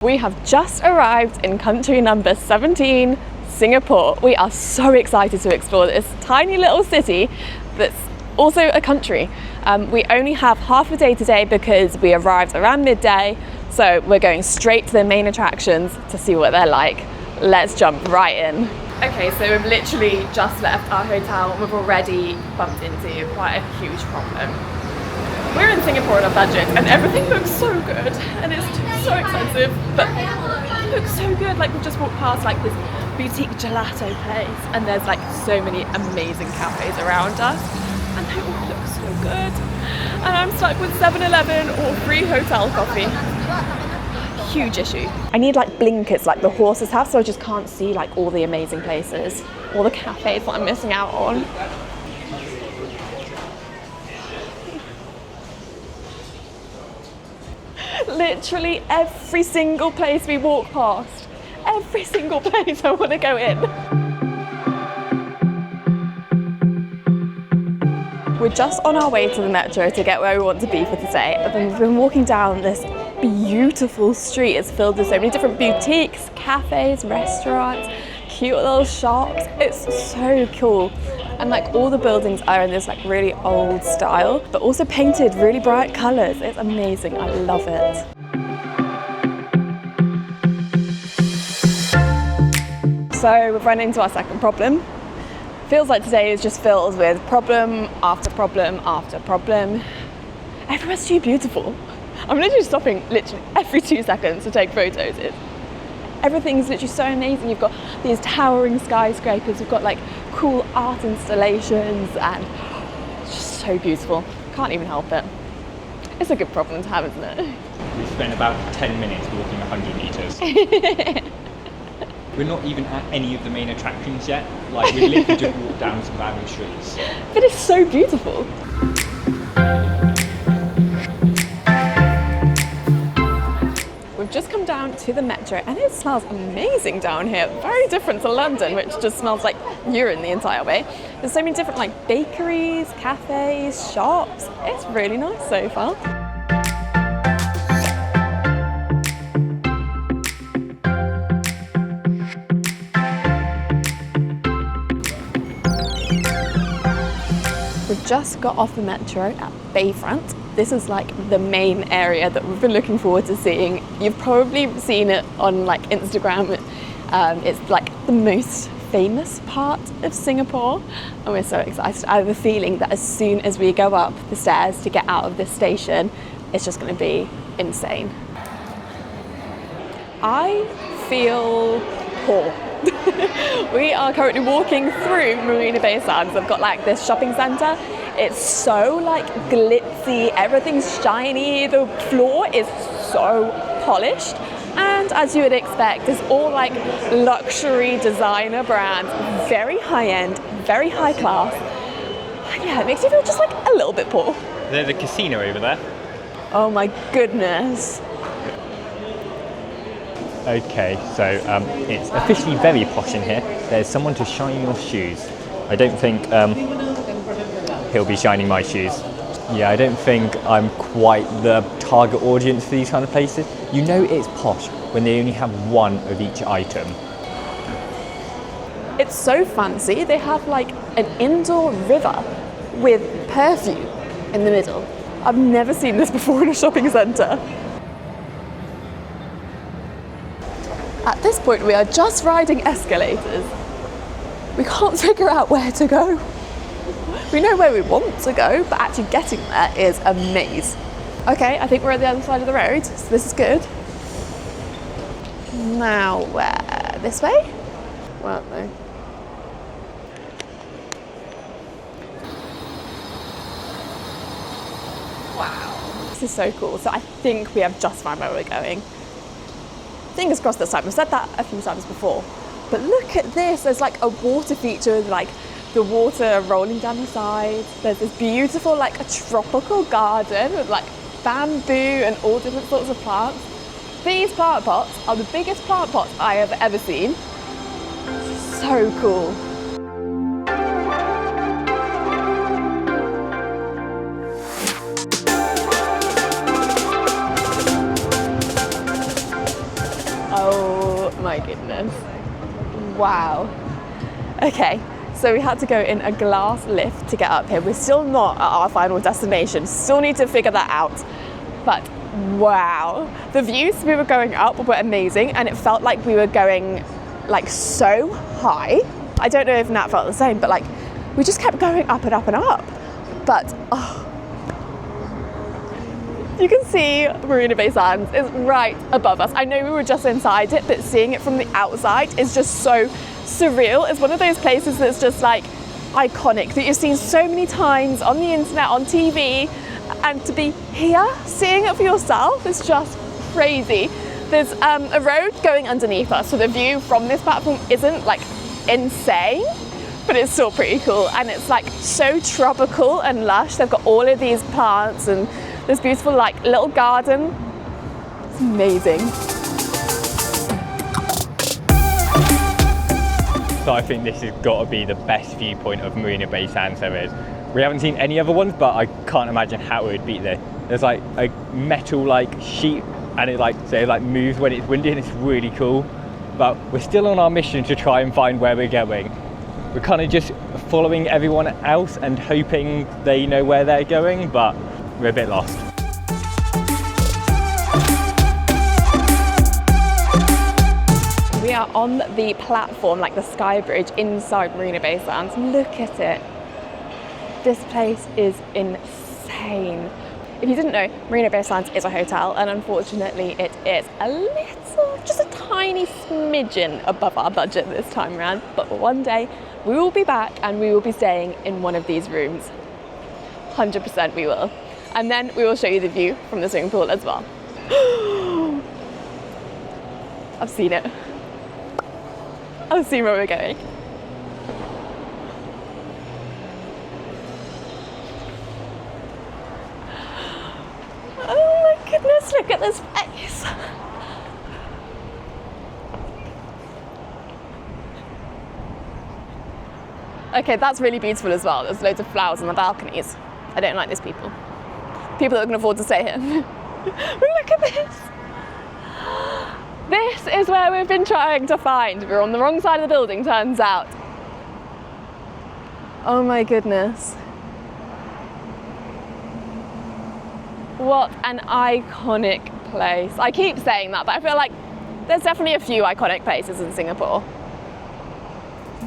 We have just arrived in country number 17, Singapore. We are so excited to explore this tiny little city that's also a country. We only have half a day today because we arrived around midday, so we're going straight to the main attractions to see what they're like. Let's jump right in. Okay, so we've literally just left our hotel and we've already bumped into quite a huge problem. We're in Singapore on a budget and everything looks so good and it's so expensive, but it looks so good. Like we just walked past like this boutique gelato place and there's like so many amazing cafes around us and they all look so good. And I'm stuck with 7-Eleven or free hotel coffee. Huge issue. I need like blinkers like the horses have, so I just can't see like all the amazing places, all the cafes that I'm missing out on. Literally every single place we walk past, every single place I want to go in. We're just on our way to the metro to get where we want to be for today. And then we've been walking down this beautiful street. It's filled with so many different boutiques, cafes, restaurants, cute little shops. It's so cool. And like all the buildings are in this like really old style, but also painted really bright colours. It's amazing, I love it. So we've run into our second problem. Feels like today is just filled with problem after problem after problem. Everywhere's too beautiful. I'm literally stopping literally every 2 seconds to take photos. Everything's literally so amazing. You've got these towering skyscrapers, we've got like cool art installations and it's just so beautiful. Can't even help it. It's a good problem to have, isn't it? We spent about 10 minutes walking 100 metres. We're not even at any of the main attractions yet. Like we literally just walked down some random streets. But it's so beautiful. We've just come down to the metro and it smells amazing down here. Very different to London, which just smells like urine the entire way. There's so many different like bakeries, cafes, shops. It's really nice so far. We've just got off the metro at Bayfront. This is like the main area that we've been looking forward to seeing. You've probably seen it on like Instagram. It's like the most famous part of Singapore and we're so excited. I have a feeling that as soon as we go up the stairs to get out of this station, it's just going to be insane. I feel poor. We are currently walking through Marina Bay Sands. I've got like this shopping centre. It's so like glitzy, everything's shiny, the floor is so polished. And as you would expect, it's all like luxury designer brands, very high end, very high class. Yeah, it makes you feel just like a little bit poor. There's a casino over there. Oh my goodness. Okay, so it's officially very posh in here. There's someone to shine your shoes. I don't think he'll be shining my shoes. Yeah, I don't think I'm quite the target audience for these kind of places. You know it's posh when they only have one of each item. It's so fancy. They have like an indoor river with perfume in the middle. I've never seen this before in a shopping centre. At this point, we are just riding escalators. We can't figure out where to go. We know where we want to go, but actually getting there is a maze. Okay, I think we're at the other side of the road, so this is good. Now where? This way? Well, no. Wow. This is so cool. So I think we have just found where we're going. Fingers crossed this time. We've said that a few times before. But look at this. There's like a water feature with like the water rolling down the side. There's this beautiful like a tropical garden with like bamboo and all different sorts of plants. These plant pots are the biggest plant pots I have ever seen. So cool. Oh my goodness. Wow. Okay, so we had to go in a glass lift to get up here. We're still not at our final destination. Still need to figure that out. But wow, the views we were going up were amazing, and it felt like we were going like so high. I don't know if Nat felt the same, but like we just kept going up and up and up. But oh, you can see Marina Bay Sands is right above us. I know we were just inside it, but seeing it from the outside is just so surreal. It's one of those places that's just like iconic, that you've seen so many times on the internet, on TV, and to be here seeing it for yourself is just crazy. There's a road going underneath us, so the view from this platform isn't like insane, but it's still pretty cool, and it's like so tropical and lush. They've got all of these plants and this beautiful like little garden. It's amazing. So I think this has got to be the best viewpoint of Marina Bay Sands there is. We haven't seen any other ones, but I can't imagine how it would beat this. There's like a metal like sheet, and it like moves when it's windy, and it's really cool. But we're still on our mission to try and find where we're going. We're kind of just following everyone else and hoping they know where they're going, but we're a bit lost. We are on the platform, like the sky bridge inside Marina Bay Sands. Look at it. This place is insane. If you didn't know, Marina Bay Sands is a hotel, and unfortunately it is just a tiny smidgen above our budget this time around. But one day we will be back and we will be staying in one of these rooms. 100% we will. And then we will show you the view from the swimming pool as well. I've seen it. I've seen where we're going. Oh my goodness, look at this place. Okay, that's really beautiful as well. There's loads of flowers on the balconies. I don't like these people. People that can afford to stay here. Look at this. This is where we've been trying to find. We're on the wrong side of the building, turns out. Oh my goodness. What an iconic place. I keep saying that, but I feel like there's definitely a few iconic places in Singapore.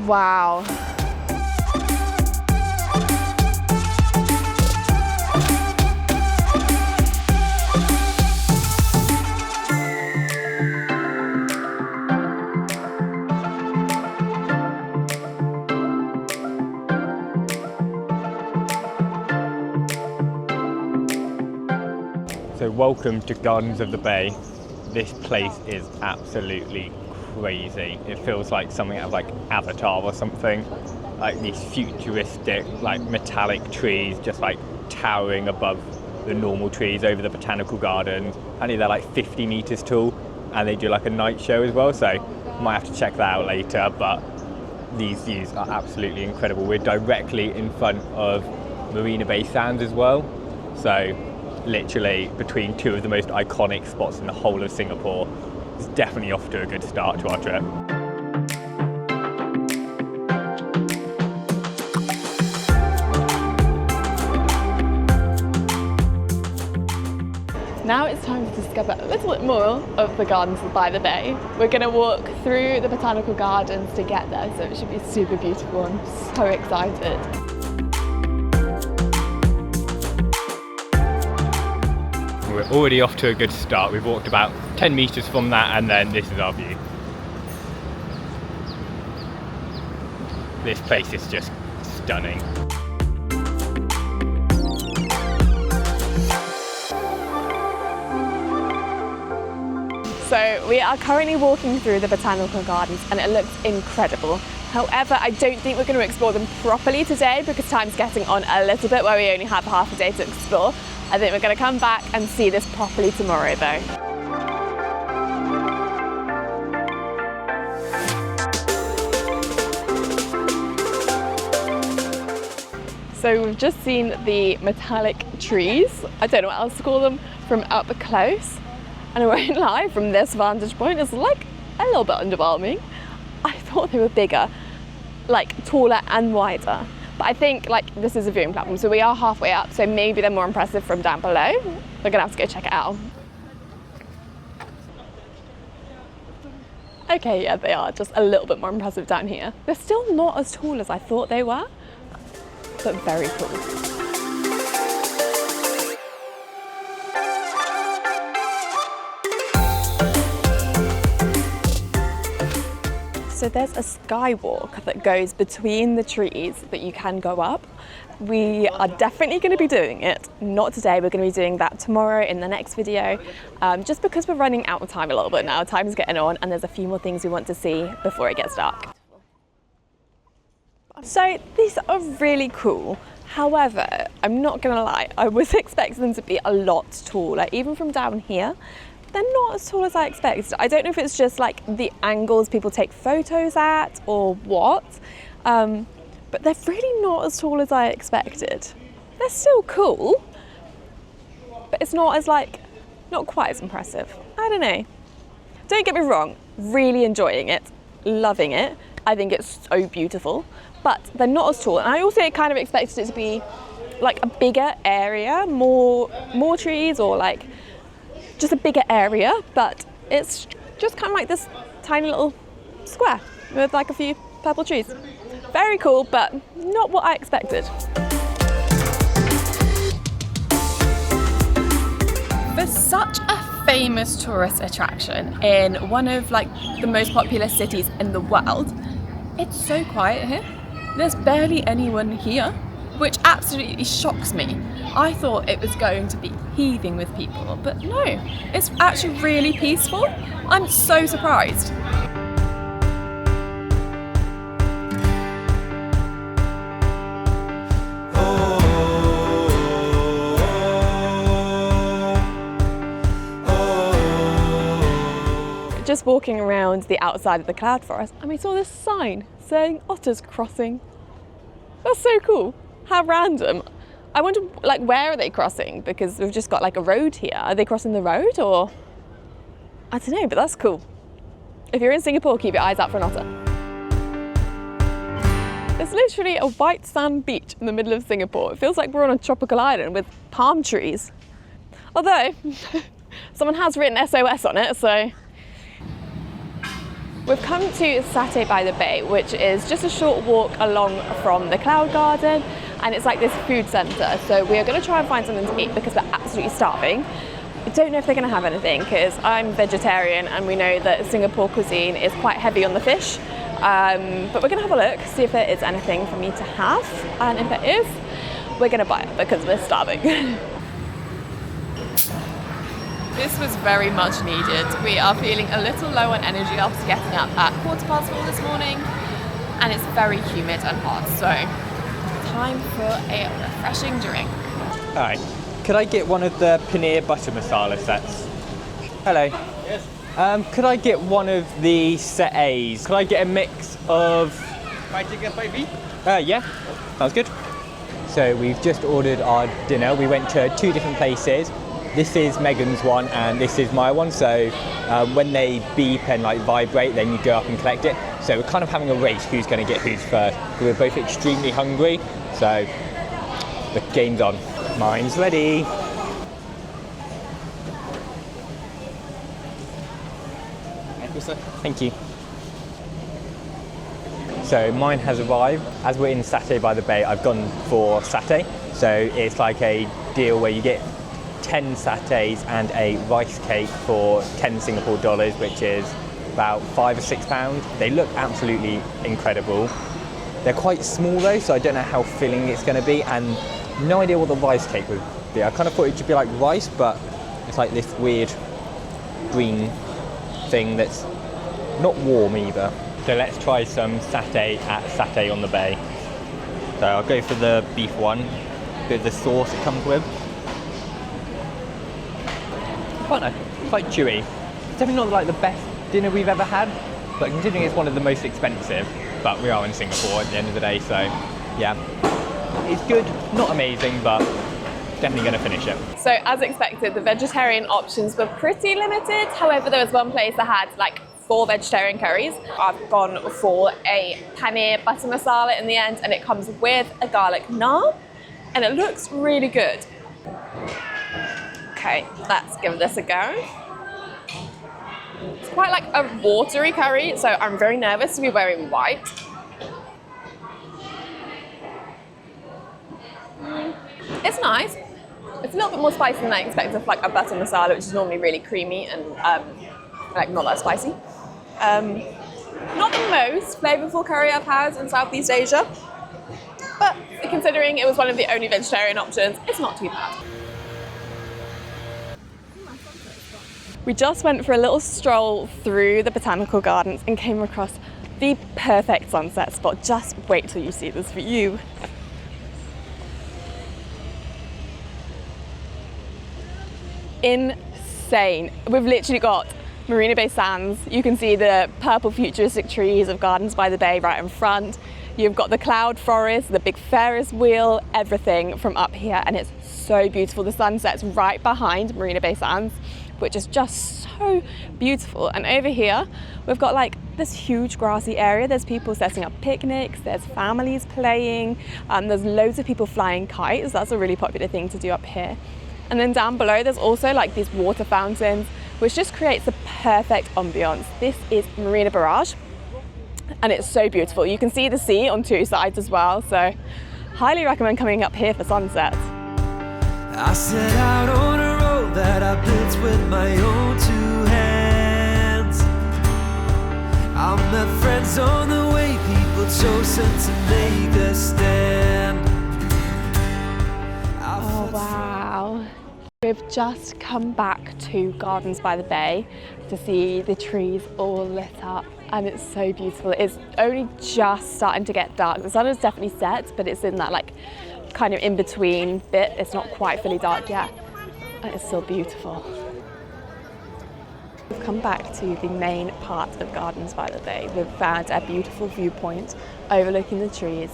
Wow. So welcome to Gardens of the Bay. This place is absolutely crazy. It feels like something out of like Avatar or something. Like these futuristic, like metallic trees just like towering above the normal trees over the botanical gardens. Apparently they're like 50 meters tall, and they do like a night show as well, so might have to check that out later. But these views are absolutely incredible. We're directly in front of Marina Bay Sands as well, so literally between two of the most iconic spots in the whole of Singapore. It's definitely off to a good start to our trip. Now it's time to discover a little bit more of the Gardens by the Bay. We're going to walk through the botanical gardens to get there, so it should be super beautiful. I'm so excited. We're already off to a good start. We've walked about 10 meters from that, and then this is our view. This place is just stunning. So we are currently walking through the botanical gardens, and it looks incredible. However, I don't think we're going to explore them properly today because time's getting on a little bit where we only have half a day to explore. I think we're going to come back and see this properly tomorrow though. So we've just seen the metallic trees, I don't know what else to call them, from up close. And I won't lie, from this vantage point, it's like a little bit underwhelming. I thought they were bigger, like taller and wider. But I think like this is a viewing platform, so we are halfway up, so maybe they're more impressive from down below. We're gonna have to go check it out. Okay, yeah, they are just a little bit more impressive down here. They're still not as tall as I thought they were, but very cool. So there's a skywalk that goes between the trees that you can go up. We are definitely going to be doing it. Not today, we're going to be doing that tomorrow in the next video, just because we're running out of time a little bit now. Time's getting on and there's a few more things we want to see before it gets dark. So these are really cool. However, I'm not going to lie, I was expecting them to be a lot taller, even from down here. They're not as tall as I expected. I don't know if it's just like the angles people take photos at or what, but they're really not as tall as I expected. They're still cool, but it's not as like, not quite as impressive. I don't know. Don't get me wrong, really enjoying it, loving it. I think it's so beautiful, but they're not as tall. And I also kind of expected it to be like a bigger area, more trees, or like just a bigger area, but it's just kind of like this tiny little square with like a few purple trees. Very cool, but not what I expected. For such a famous tourist attraction in one of like the most popular cities in the world, it's so quiet here. There's barely anyone here, which absolutely shocks me. I thought it was going to be heaving with people, but no, it's actually really peaceful. I'm so surprised. Just walking around the outside of the cloud forest, and we saw this sign saying otters crossing. That's so cool. How random. I wonder, like, where are they crossing? Because we've just got like a road here. Are they crossing the road, or? I don't know, but that's cool. If you're in Singapore, keep your eyes out for an otter. It's literally a white sand beach in the middle of Singapore. It feels like we're on a tropical island with palm trees. Although, someone has written SOS on it, so. We've come to Satay By The Bay, which is just a short walk along from the Cloud Garden, and it's like this food centre. So we are going to try and find something to eat because we're absolutely starving. I don't know if they're going to have anything because I'm vegetarian and we know that Singapore cuisine is quite heavy on the fish. But we're going to have a look, see if there is anything for me to have, and if there is, we're going to buy it because we're starving. This was very much needed. We are feeling a little low on energy after getting up at 4:15 this morning, and it's very humid and hot, so time for a refreshing drink. Alright, could I get one of the paneer butter masala sets? Hello. Yes. Could I get one of the satays? Could I get a mix of... Fried chicken, fried beef? Yeah, sounds good. So we've just ordered our dinner. We went to 2 different places. This is Megan's one and this is my one, so when they beep and like vibrate, then you go up and collect it. So we're kind of having a race who's going to get who's first. We're both extremely hungry, so the game's on. Mine's ready. Thank you, sir. Thank you. So mine has arrived. As we're in Satay By The Bay, I've gone for satay. So it's like a deal where you get 10 satays and a rice cake for 10 Singapore dollars, which is about £5 or £6. They look absolutely incredible. They're quite small though, so I don't know how filling it's going to be, and no idea what the rice cake would be. I kind of thought it should be like rice, but it's like this weird green thing that's not warm either. So let's try some satay at Satay on the Bay. So I'll go for the beef one, with the sauce it comes with. Quite nice, quite chewy. It's definitely not like the best dinner we've ever had, but considering it's one of the most expensive, but we are in Singapore at the end of the day, so yeah. It's good, not amazing, but definitely going to finish it. So as expected, the vegetarian options were pretty limited. However, there was one place that had like 4 vegetarian curries. I've gone for a paneer butter masala in the end, and it comes with a garlic naan, and it looks really good. Okay, let's give this a go. It's quite like a watery curry, so I'm very nervous to be wearing white. It's nice. It's a little bit more spicy than I expected for like a butter masala, which is normally really creamy and like not that spicy. Not the most flavorful curry I've had in Southeast Asia, but considering it was one of the only vegetarian options, it's not too bad. We just went for a little stroll through the botanical gardens and came across the perfect sunset spot. Just wait till you see this view. Insane. We've literally got Marina Bay Sands. You can see the purple futuristic trees of Gardens by the Bay right in front. You've got the cloud forest, the big Ferris wheel, everything from up here, and it's so beautiful. The sunset's right behind Marina Bay Sands, which is just so beautiful. And over here, we've got like this huge grassy area. There's people setting up picnics, there's families playing, there's loads of people flying kites. That's a really popular thing to do up here. And then down below, there's also like these water fountains, which just creates the perfect ambiance. This is Marina Barrage, and it's so beautiful. You can see the sea on 2 sides as well, so highly recommend coming up here for sunset. I set out on a road that I built with my own 2 hands. I met friends on the way, people chosen to make a stand. Oh wow. We've just come back to Gardens by the Bay to see the trees all lit up, and it's so beautiful. It's only just starting to get dark. The sun is definitely set, but it's in that like kind of in between bit. It's not quite fully dark yet, and it's still beautiful. We've come back to the main part of Gardens by the Bay. We've found a beautiful viewpoint overlooking the trees.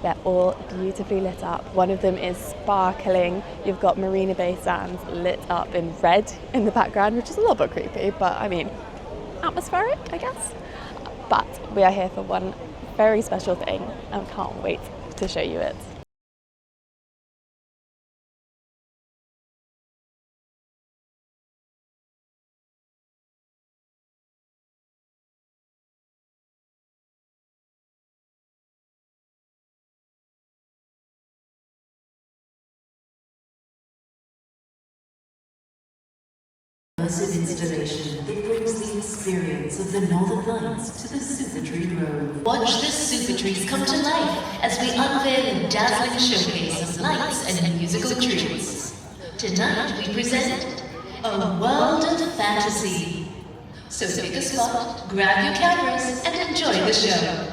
They're all beautifully lit up. One of them is sparkling. You've got Marina Bay Sands lit up in red in the background, which is a little bit creepy, but I mean, atmospheric, I guess. But we are here for one very special thing, and can't wait to show you it. Immersive installation that brings the experience of the Northern Lights to the Super Tree Grove. Watch the Super Trees come to life as we unveil a dazzling showcase of lights and musical trees. Tonight we present a world of fantasy. So pick a spot, grab your cameras, and enjoy the show.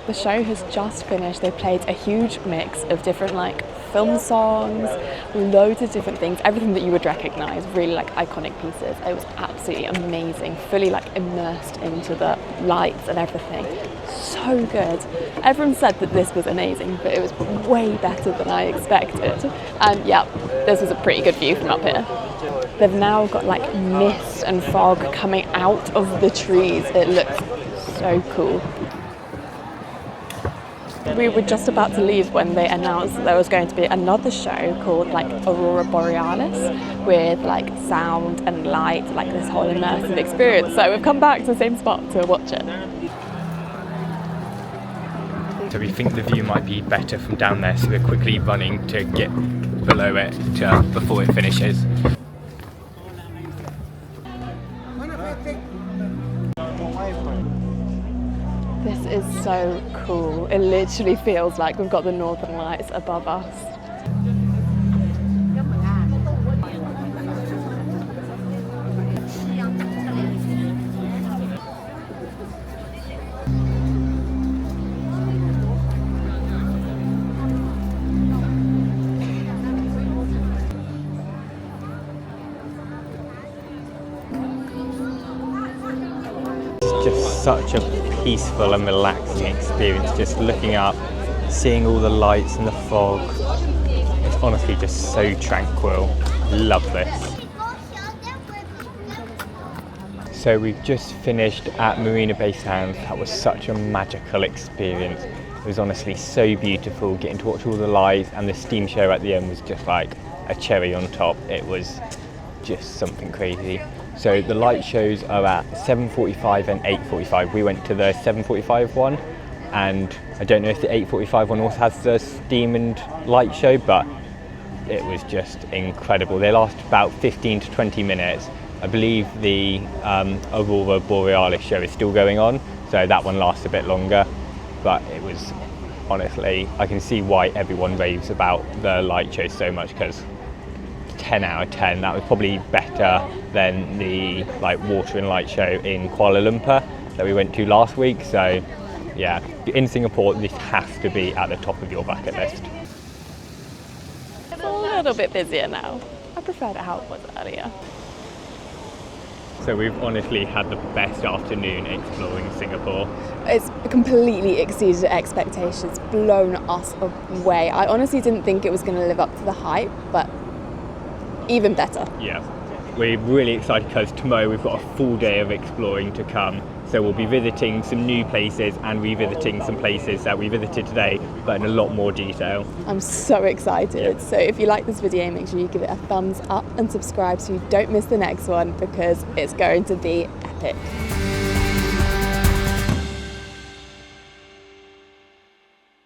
The show has just finished. They played a huge mix of different like film songs, loads of different things, everything that you would recognize, really like iconic pieces. It was absolutely amazing, fully like immersed into the lights and everything. So good. Everyone said that this was amazing, but it was way better than I expected. And yeah, this was a pretty good view from up here. They've now got like mist and fog coming out of the trees. It looks so cool. We were just about to leave when they announced that there was going to be another show called like Aurora Borealis with like sound and light, like this whole immersive experience. So we've come back to the same spot to watch it. So we think the view might be better from down there, so we're quickly running to get below it before it finishes. This is so cool. It literally feels like we've got the Northern Lights above us. Just such a peaceful and relaxing experience, just looking up, seeing all the lights and the fog. It's honestly just so tranquil. Love this. So we've just finished at Marina Bay Sands. That was such a magical experience. It was honestly so beautiful, getting to watch all the lights, and the steam show at the end was just like a cherry on top. It was just something crazy. So the light shows are at 7:45 and 8:45. We went to the 7:45 one, and I don't know if the 8:45 one also has the steam and light show, but it was just incredible. They last about 15 to 20 minutes. I believe the Aurora Borealis show is still going on, so that one lasts a bit longer, but it was honestly, I can see why everyone raves about the light show so much, because 10 out of 10. That was probably better than the water and light show in Kuala Lumpur that we went to last week. So yeah, in Singapore, this has to be at the top of your bucket list. It's a little bit busier now. I prefer to how it was earlier. So we've honestly had the best afternoon exploring Singapore. It's completely exceeded expectations, blown us away. I honestly didn't think it was going to live up to the hype, but even better. Yeah, we're really excited because tomorrow we've got a full day of exploring to come. So we'll be visiting some new places and revisiting some places that we visited today, but in a lot more detail. I'm so excited. So if you like this video, make sure you give it a thumbs up and subscribe so you don't miss the next one, because it's going to be epic.